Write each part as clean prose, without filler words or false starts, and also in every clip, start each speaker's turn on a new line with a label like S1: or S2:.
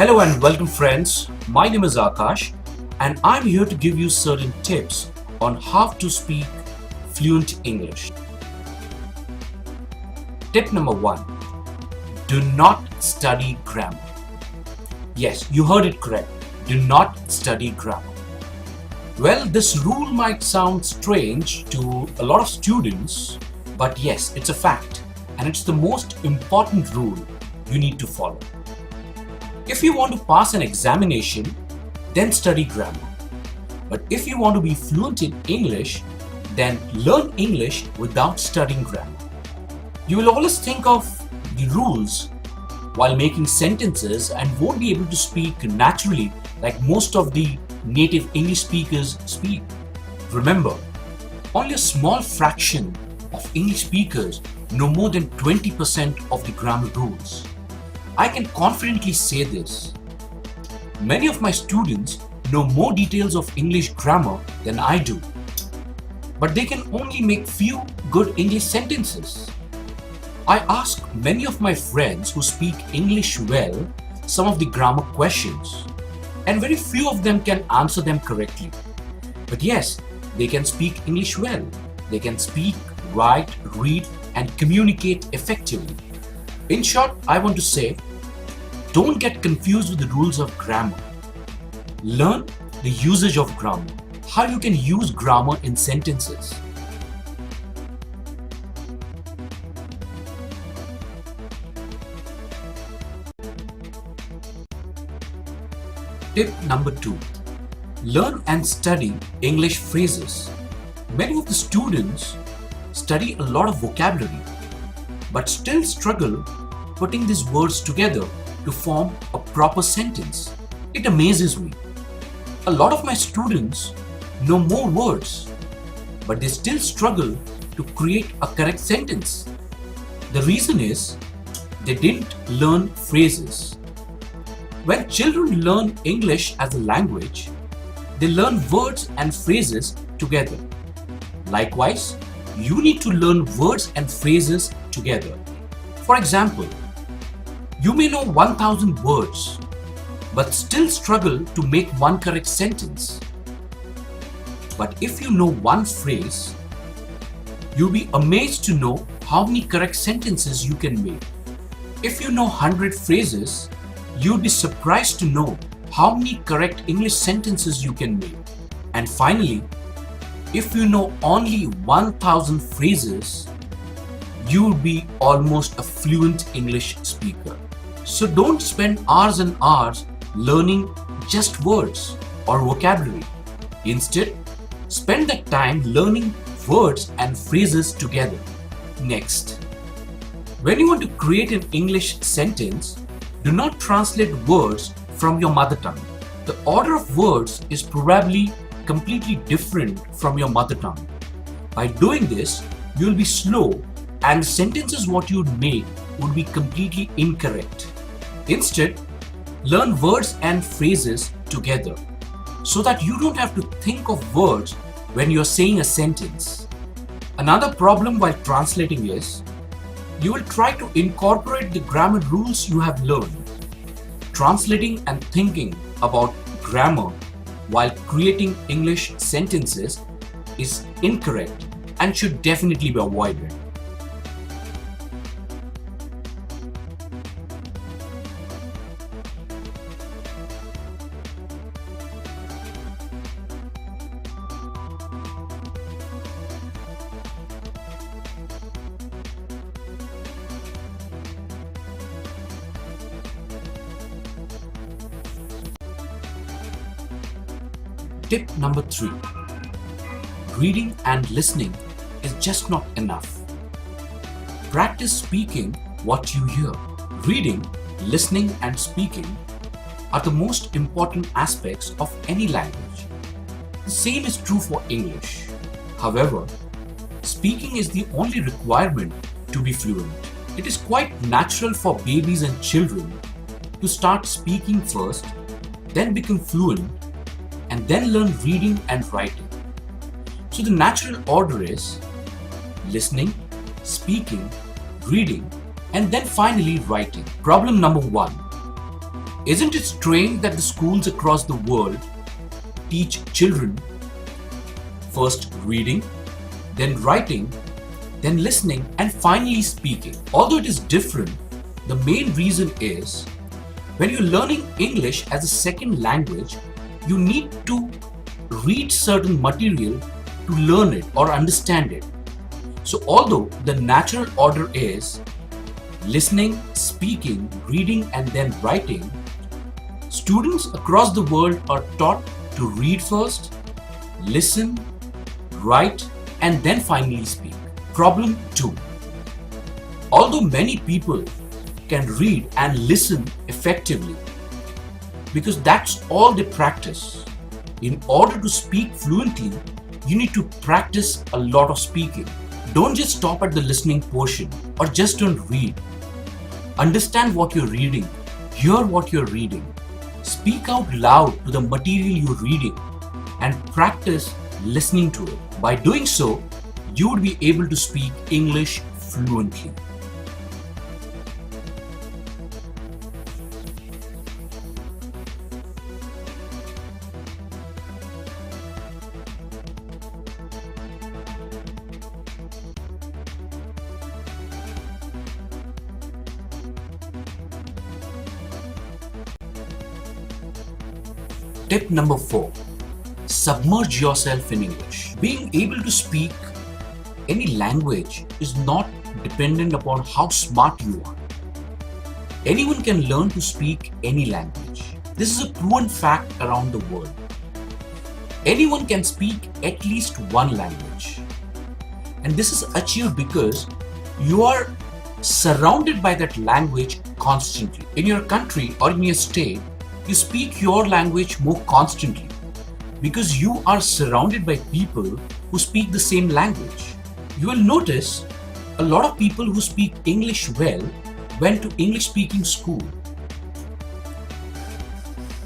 S1: Hello and welcome friends, my name is Akash and I'm here to give you certain tips on how to speak fluent English. Tip number 1. Do not study grammar. Yes, you heard it correct. Do not study grammar. Well, this rule might sound strange to a lot of students, but yes, it's a fact and it's the most important rule you need to follow. If you want to pass an examination, then study grammar. But if you want to be fluent in English, then learn English without studying grammar. You will always think of the rules while making sentences and won't be able to speak naturally like most of the native English speakers speak. Remember, only a small fraction of English speakers know more than 20% of the grammar rules. I can confidently say this. Many of my students know more details of English grammar than I do, but they can only make few good English sentences. I ask many of my friends who speak English well some of the grammar questions, and very few of them can answer them correctly. But yes, they can speak English well. They can speak, write, read, and communicate effectively. In short, I want to say, don't get confused with the rules of grammar. Learn the usage of grammar, how you can use grammar in sentences. Tip number 2. Learn and study English phrases. Many of the students study a lot of vocabulary, but still struggle putting these words together to form a proper sentence. It amazes me. A lot of my students know more words, but they still struggle to create a correct sentence. The reason is they didn't learn phrases. When children learn English as a language, they learn words and phrases together. Likewise, you need to learn words and phrases together. For example, you may know 1000 words, but still struggle to make one correct sentence. But if you know one phrase, you'll be amazed to know how many correct sentences you can make. If you know 100 phrases, you'll be surprised to know how many correct English sentences you can make. And finally, if you know only 1000 phrases, you'll be almost a fluent English speaker. So don't spend hours and hours learning just words or vocabulary. Instead, spend that time learning words and phrases together. Next, when you want to create an English sentence, do not translate words from your mother tongue. The order of words is probably completely different from your mother tongue. By doing this, you'll be slow and the sentences what you'd make would be completely incorrect. Instead, learn words and phrases together so that you don't have to think of words when you're saying a sentence. Another problem while translating is, you will try to incorporate the grammar rules you have learned. Translating and thinking about grammar while creating English sentences is incorrect and should definitely be avoided. Tip number 3. Reading and listening is just not enough. Practice speaking what you hear. Reading, listening, and speaking are the most important aspects of any language. The same is true for English. However, speaking is the only requirement to be fluent. It is quite natural for babies and children to start speaking first, then become fluent, and then learn reading and writing. So the natural order is listening, speaking, reading, and then finally writing. Problem number 1. Isn't it strange that the schools across the world teach children first reading, then writing, then listening, and finally speaking? Although it is different, the main reason is when you're learning English as a second language, you need to read certain material to learn it or understand it. So although the natural order is listening, speaking, reading, and then writing, students across the world are taught to read first, listen, write, and then finally speak. Problem 2. Although many people can read and listen effectively, because that's all they practice, in order to speak fluently, you need to practice a lot of speaking. Don't just stop at the listening portion or just don't read. Understand what you're reading, hear what you're reading, speak out loud to the material you're reading, and practice listening to it. By doing so, you would be able to speak English fluently. Tip number 4. Submerge yourself in English. Being able to speak any language is not dependent upon how smart you are. Anyone can learn to speak any language. This is a proven fact around the world. Anyone can speak at least one language. And this is achieved because you are surrounded by that language constantly. In your country or in your state, you speak your language more constantly because you are surrounded by people who speak the same language. You will notice a lot of people who speak English well went to English speaking school.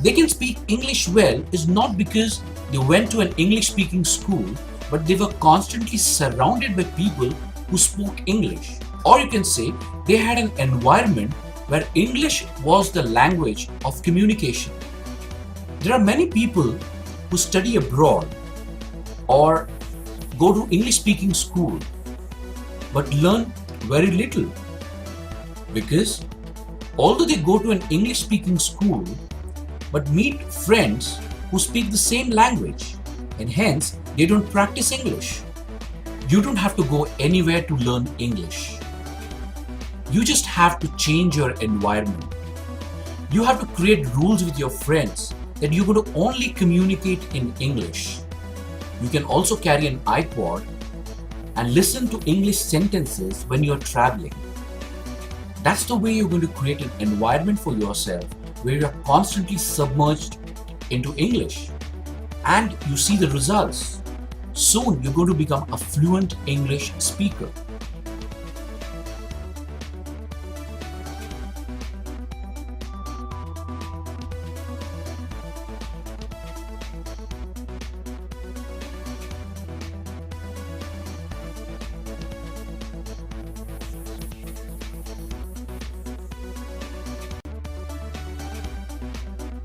S1: They can speak English well is not because they went to an English speaking school, but they were constantly surrounded by people who spoke English. Or you can say they had an environment where English was the language of communication. There are many people who study abroad or go to English speaking school but learn very little, because although they go to an English speaking school but meet friends who speak the same language, and hence they don't practice English. You don't have to go anywhere to learn English. You just have to change your environment. You have to create rules with your friends that you're going to only communicate in English. You can also carry an iPod and listen to English sentences when you're traveling. That's the way you're going to create an environment for yourself where you're constantly submerged into English. And you see the results. Soon you're going to become a fluent English speaker.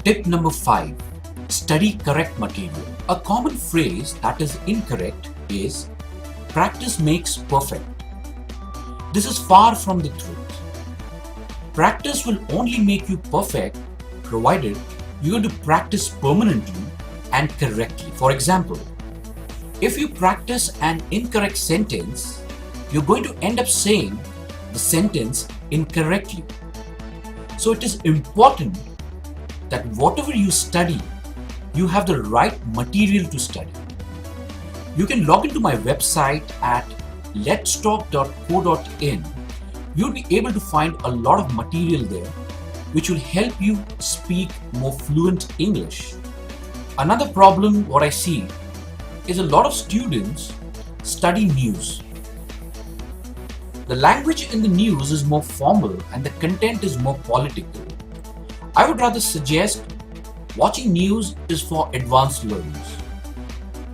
S1: Tip number 5. Study correct material. A common phrase that is incorrect is practice makes perfect. This is far from the truth. Practice will only make you perfect provided you're going to practice permanently and correctly. For example, if you practice an incorrect sentence, you're going to end up saying the sentence incorrectly. So it is important that whatever you study, you have the right material to study. You can log into my website at letstalk.co.in. You'll be able to find a lot of material there which will help you speak more fluent English. Another problem what I see is a lot of students study news. The language in the news is more formal and the content is more political. I would rather suggest watching news is for advanced learners.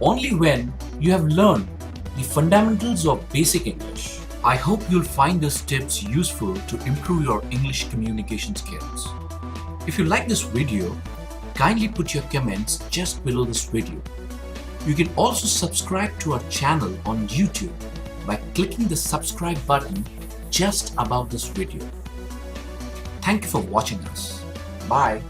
S1: Only when you have learned the fundamentals of basic English. I hope you'll find these tips useful to improve your English communication skills. If you like this video, kindly put your comments just below this video. You can also subscribe to our channel on YouTube by clicking the subscribe button just above this video. Thank you for watching us. Bye.